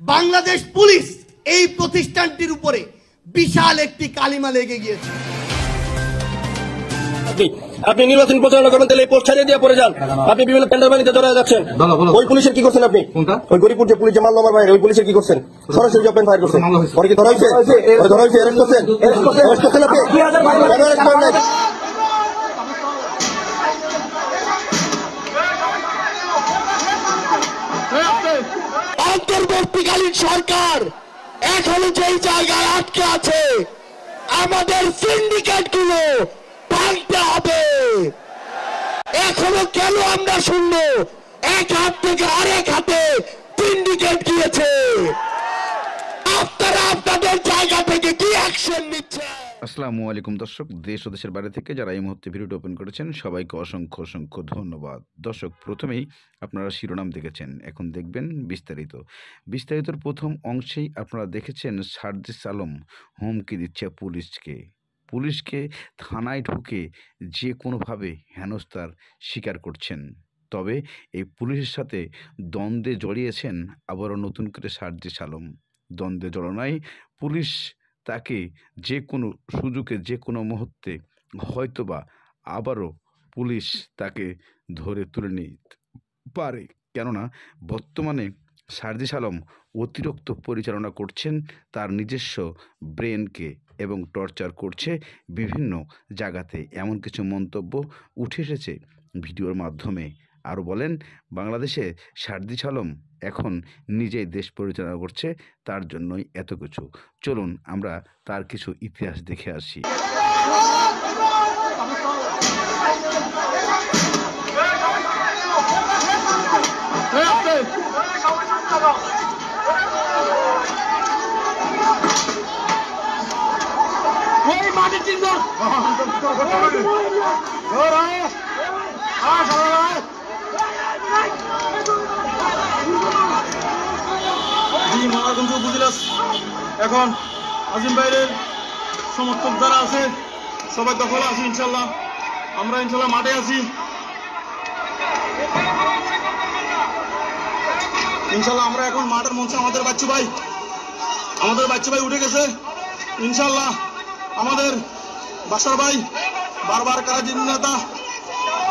Bangladesh police এই প্রতিষ্ঠানটির উপরে বিশাল একটি কালিমা লেগে গিয়েছে। আপনি নির্বাচন প্রচারণা করবেন, তাহলে পোস্ট ছাড়িয়ে দিয়ে পড়ে যান। আপনি বিভিন্ন টেন্ডার বাণিজ্যে জড়ায় যাচ্ছেন। ওই পুলিশের কি করছেন আপনি? ওই গরিপুর যে পুলিশ যে মারলো আমার ভাইয়ের, ওই পুলিশের কি করছেন? সরাসরি ওপেন ফায়ার করছেন। পরে কি ধরা হয়েছে? ধরা হয়েছে, অ্যারেস্ট করছেন? অ্যারেস্ট করছেন আপনি? কেন অ্যারেস্ট করেন নাই? অন্তর্বর্তীকালীন সরকার এখনো যেই জায়গায় আটকে আছে, আমাদের সিন্ডিকেট গুলো ভাঙতে হবে। এখনো কেন আমরা শুনবো এক হাত থেকে আরেক হাতে সিন্ডিকেট গিয়েছে? আপনারা আপনাদের জায়গা থেকে কি অ্যাকশন নিচ্ছে? আসসালামু আলাইকুম দর্শক, দেশ ও দেশের বাইরে থেকে যারা এই মুহূর্তে ভিডিওটি ওপেন করেছেন সবাইকে অসংখ্য অসংখ্য ধন্যবাদ। দর্শক, প্রথমেই আপনারা শিরোনাম দেখেছেন, এখন দেখবেন বিস্তারিতর প্রথম অংশেই আপনারা দেখেছেন সার্জিস আলম হুমকি দিচ্ছে পুলিশকে থানায় ঢুকে যে কোনোভাবে হেনস্থার শিকার করছেন। তবে এই পুলিশের সাথে দ্বন্দ্বে জড়িয়েছেন আবারও নতুন করে সার্জিস আলম। দ্বন্দ্বে জড়ানোয় পুলিশ তাকে যে কোনো সুযোগে যে কোনো মুহূর্তে হয়তোবা আবারও পুলিশ তাকে ধরে তুলে নিতে পারে, কেননা বর্তমানে সার্জিস আলম অতিরিক্ত পরিচালনা করছেন তার নিজস্ব ব্রেনকে এবং টর্চার করছে বিভিন্ন জায়গাতে, এমন কিছু মন্তব্য উঠে এসেছে ভিডিওর মাধ্যমে। আরও বলেন, বাংলাদেশে সার্জিস আলম এখন নিজেই দেশ পরিচালনা করছে, তার জন্যই এত কিছু। চলুন আমরা তার কিছু ইতিহাস দেখে আসি। এখন আজিম ভাইয়ের সমর্থক যারা আছে সবাই দখলে আছি, ইনশাল্লাহ আমরা ইনশাল্লাহ মাঠে আছি। ইনশাল্লাহ আমরা এখন মাঠের মঞ্চে আমাদের বাচ্চু ভাই উঠে গেছে। ইনশাল্লাহ আমাদের বাসার ভাই বারবার কারাজিন নেতা,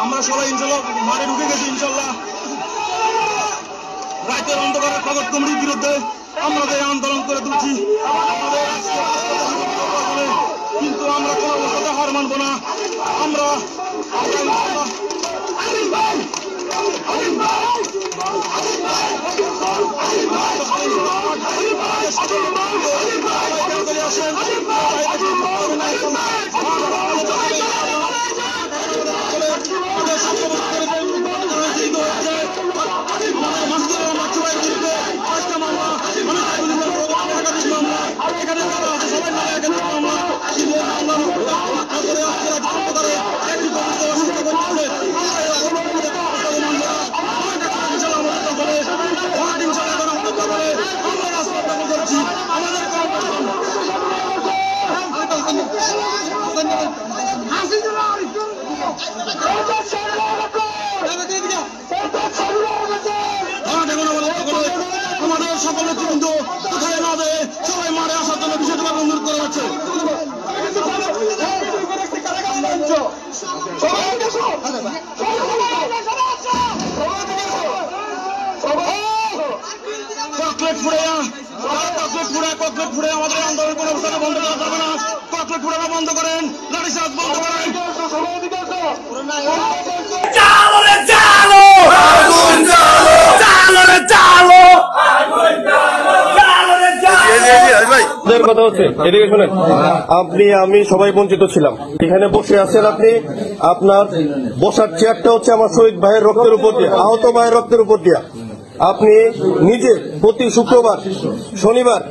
আমরা সবাই ইনশাল্লাহ মাঠে ঢুকে গেছি। ইনশাল্লাহ রাতের অন্ধকারের প্রগট কমিটির বিরুদ্ধে আমরা যে আন্দোলন করে তুলছি, কিন্তু আমরা কোনো অবস্থাতে হার মানব না। আমরা আমাদের সকলের কিন্তু কোথায় না দেয়, সবাই মারে আসার জন্য বিষয়টা অনুরোধ করা হচ্ছে। ককলেট ফুড়ে আমাদের আন্দোলন কোনো অবস্থানে বন্ধ করা যাবে না। ককলেট ফুড়ানো বন্ধ করেন, লাঠিচার্জ বন্ধ করেন। কথা হচ্ছে এদিকে শোনেন, আপনি আমি সবাই বঞ্চিত ছিলাম। এখানে বসে আছেন আপনি, আপনার বসার চেয়ারটা হচ্ছে আমার শহীদ ভাইয়ের রক্তের উপর দিয়ে, আহত ভাইয়ের রক্তের উপর দিয়া। আপনি নিজে প্রতি শুক্রবার শনিবার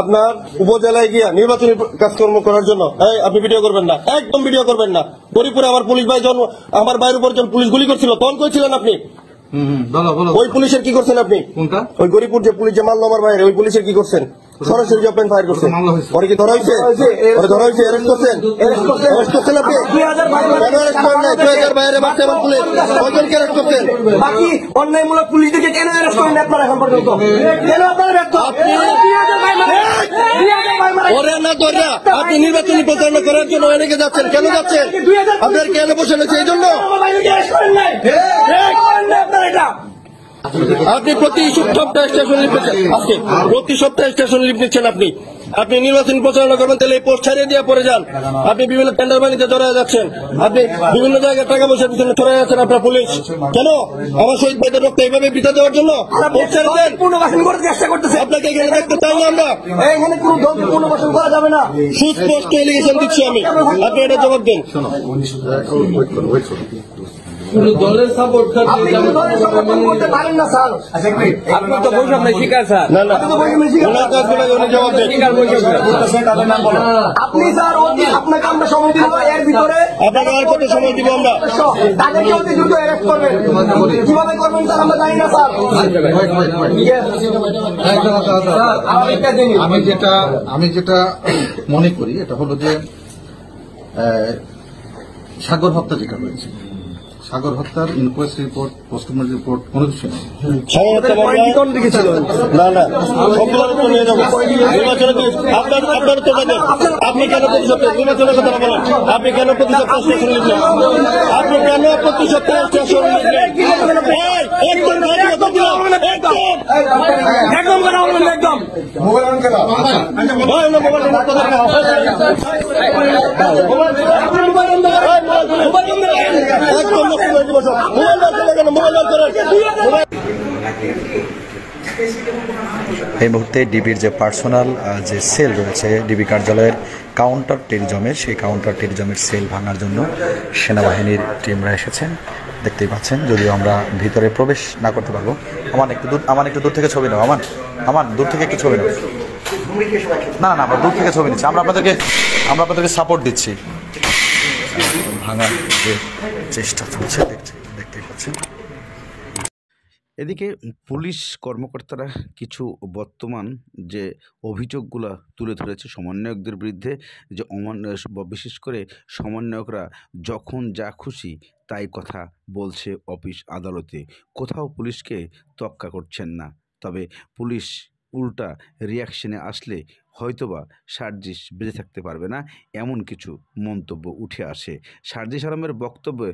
আপনার উপজেলায় গিয়া নির্বাচনী কাজকর্ম করার জন্য আপনি ভিডিও করবেন না, একদম ভিডিও করবেন না। হরিপুরে আমার পুলিশ ভাই জন্ম, আমার ভাইয়ের উপর পুলিশ গুলি করছিল, তখন কইছিলেন আপনি? ওই পুলিশের কি করছেন আপনি? ওই গরিপুর যে পুলিশ যে মারলো আমার ভাইয়ের, ওই পুলিশের কি করছেন? সরাসরি ওপেন ফায়ার করছেন। পরে কি ধরা হয়েছে? ধরা হয়েছে, অ্যারেস্ট করছেন? অ্যারেস্ট করছেন আপনি? কেন অ্যারেস্ট করেন নাই? 2000 বাইরে বাড়ছে আমার পুলিশ, কয়জনকে অ্যারেস্ট করছেন? বাকি অন্যায়মূলক পুলিশদেরকে কেন অ্যারেস্ট করেন আপনারা এখন পর্যন্ত? কেন আপনারা ব্যর্থ? করে আপনি নির্বাচনী প্রচারণা করার জন্য অনেকে যাচ্ছেন, কেন যাচ্ছেন? আপনার কেন বসে রয়েছে এই জন্য? আপনি প্রতি সপ্তাহে স্টেশন লিপ নিচ্ছেন, আজকে প্রতি সপ্তাহে স্টেশন লিপ নিচ্ছেন আপনি নির্বাচনী প্রচারণা করবেন, তাহলে এই পোস্ট ছাড়িয়ে দিয়ে পড়ে যান। আপনি বিভিন্ন টেন্ডার বাণিজ্যে জড়ায় যাচ্ছেন, আপনি বিভিন্ন জায়গায় টাকা পয়সার পিছনে ছড়াই যাচ্ছেন। আপনার পুলিশ কেন আমার শহীদ ভাইদের রক্ত এইভাবে বৃথা দেওয়ার জন্য পোস্ট ছেড়ে দেন? পুনর্বাসন করতে চেষ্টা করতেছে, আপনাকে এখানে দেখতে চাই না আমরা। এখানে কোনো পুনর্বাসন করা যাবে না, সুস্পষ্ট এলিগেশন দিচ্ছি আমি, আপনি এটা জবাব দেন। দলের সাপোর্ট করতে পারেন না স্যার, আপনি তো বৈষম্য শিকার স্যার। না না, ওনার কাজগুলো উনি জবাব দেন। আপনি স্যার আপনাকে আমরা সময় দিব, এর ভিতরে আপনাকে আর কত সময় দিব আমরা? তাদেরকে অতি দ্রুত অ্যারেস্ট করবেন, কিভাবে করবেন স্যার আমরা জানি না স্যার। আমি যেটা মনে করি এটা হলো যে সাগর হত্যা যেটা হয়েছে, সাগর হত্যার ইনকোয়েস্ট রিপোর্ট, পোস্টমর্টম রিপোর্ট কোনো কিছু নেই। না না, সবগুলোর উপর নিয়ে যাবো। আপনার তো দেখেন, আপনি কেন প্রতি সপ্তাহে নির্বাচনের কথা বলেন? আপনি কেন প্রতি সপ্তাহে স্টেশন লিখলেন? আপনি কেন প্রতি সপ্তাহে স্টেশন লিখলেন? এই মুহূর্তে ডিবির যে পার্সোনাল যে সেল রয়েছে ডিবি কার্যালয়ের কাউন্টার টেরিজমের, সেই কাউন্টার টেরিজমের সেল ভাঙার জন্য সেনাবাহিনীর টিমরা এসেছেন, দেখতেই পাচ্ছেন। যদিও আমরা ভিতরে প্রবেশ না করতে পারবো। আমার একটু দূর থেকে ছবি নাও, আমার দূর থেকে একটু ছবি নাও। না না, আমরা দূর থেকে ছবি নিচ্ছি, আমরা আপনাদেরকে সাপোর্ট দিচ্ছি। ভাঙার যে চেষ্টা চলছে দেখতেই পাচ্ছেন। এদিকে পুলিশ কর্মকর্তারা কিছু বর্তমান যে অভিযোগগুলো তুলে ধরেছে সমন্বয়কদের বিরুদ্ধে, যে বিশেষ করে সমন্বয়করা যখন যা খুশি তাই কথা বলছে অফিস আদালতে, কোথাও পুলিশকে তোয়াক্কা করছেন না। তবে পুলিশ উল্টা রিয়াকশনে আসলে হয়তোবা সার্জিস বেঁচে থাকতে পারবে না, এমন কিছু মন্তব্য উঠে আসে। সার্জিস আলমের বক্তব্যে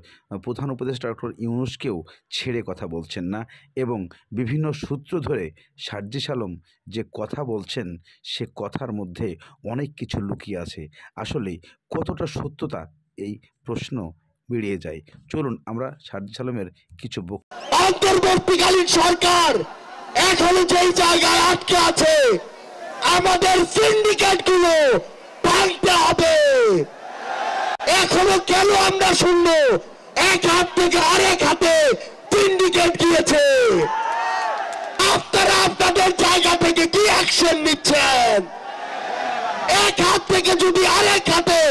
প্রধান উপদেষ্টা ডক্টর ইউনূসকেও ছেড়ে কথা বলছেন না, এবং বিভিন্ন সূত্র ধরে সার্জিস আলম যে কথা বলছেন সে কথার মধ্যে অনেক কিছু লুকিয়ে আছে। আসলে কতটা সত্যতা, এই প্রশ্ন বেরিয়ে যায়। চলুন আমরা সার্জিস আলমের কিছু অন্তর্বর্তীকালীন সরকার এখনো যেই জায়গায় আটকে আছে, আমাদের সিন্ডিকেট গুলো ভাঙতে হবে। এখনো কেন আমরা শুনবো এক হাত থেকে আরেক হাতে সিন্ডিকেট গিয়েছে? আপনারা আপনাদের জায়গা থেকে কি অ্যাকশন নিচ্ছেন? এক হাত থেকে যদি আরেক হাতে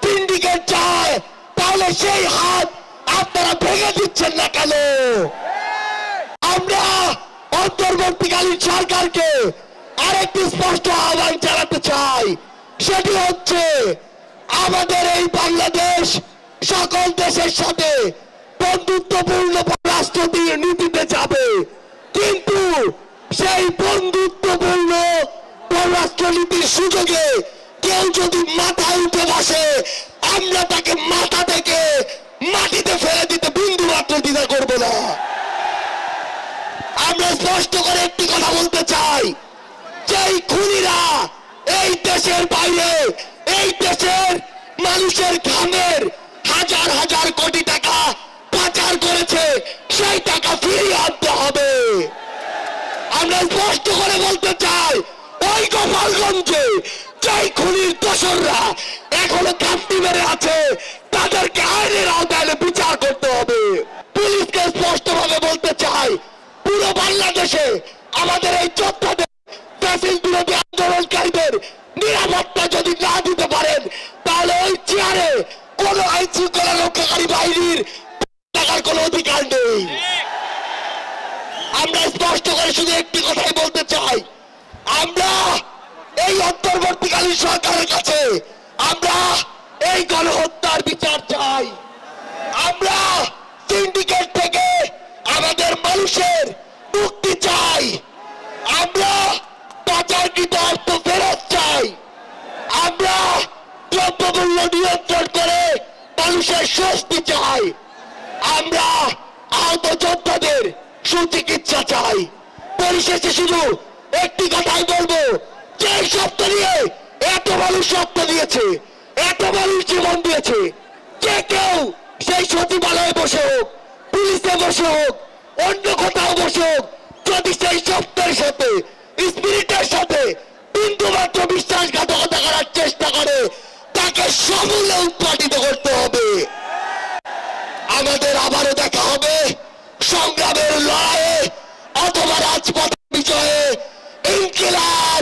সিন্ডিকেট যায়, তাহলে সেই হাত আপনারা ভেঙে দিচ্ছেন না কেন? আমরা অন্তর্বর্তীকালীন সরকারকে আরেকটি স্পষ্ট আহ্বান জানাতে চাই, সেটি হচ্ছে আমাদের এই বাংলাদেশ সকল দেশের সাথে বন্ধুত্বপূর্ণ পররাষ্ট্র নীতিতে যাবে, কিন্তু সেই বন্ধুত্বপূর্ণ পররাষ্ট্র নীতির সুযোগে কেউ যদি মাথায় উঠে বসে, আমরা তাকে মাথা থেকে মাটিতে ফেলে দিতে বিন্দু মাত্র দ্বিধা করব না। আমরা স্পষ্ট করে একটি কথা বলতে চাই, যেই খুনিরা এই দেশের বাইরে, এই দেশের মানুষের ঘামের হাজার হাজার কোটি টাকা পাচার করেছে, সেই টাকা ফিরিয়ে আনতে হবে। আমরা স্পষ্ট করে বলতে চাই, ওই গোপালগঞ্জে যেই খুনির দোসররা এখনো কাস্তি মেরে আছে, তাদেরকে আইনের আওতায় বিচার করতে হবে। পুলিশকে স্পষ্টভাবে বলতে চাই, পুরো বাংলাদেশে আমাদের এই যোদ্ধাদের বিরোধী আন্দোলনকারীদের নিরাপত্তা যদি না দিতে পারেন, তাহলে ওই চেয়ারে কোন আইন শৃঙ্খলা রক্ষাকারী বাহিনীর থাকার কোন অধিকার নেই। আমরা স্পষ্ট করে শুধু একটি কথাই বলতে চাই, আমরা এই অন্তর্বর্তীকালীন সরকারের কাছে আমরা এই গণহত্যার বিচার চাই। আমরা সিন্ডিকেট থেকে আমাদের মানুষের মুক্তি চাই। আমরা পাচারকৃত অর্থ ফেরত চাই। আমরা দ্রব্যমূল্য নিয়ন্ত্রণ করে মানুষের স্বস্তি চাই। আমরা আহত যোদ্ধাদের সুচিকিৎসা চাই। পরিশেষে শুধু একটি কথাই বলবো, যে শব্দ নিয়ে এত মানুষ রক্ত দিয়েছে, এত মানুষ জীবন দিয়েছে, যে কেউ সেই সচিবালয়ে বসে হোক, পুলিশে বসে হোক, অন্য কোথাও বসে হোক, যদি সেই শব্দের সাথে স্পিরিটের সাথে বিন্দুমাত্র বিশ্বাসঘাতকতা করার চেষ্টা করে, তাকে সমূলে উৎপাটিত করতে হবে। আমাদের আবারও দেখা হবে সংগ্রামের লড়াইয়ে অথবা রাজপথের বিজয়ে। ইনকিলাব।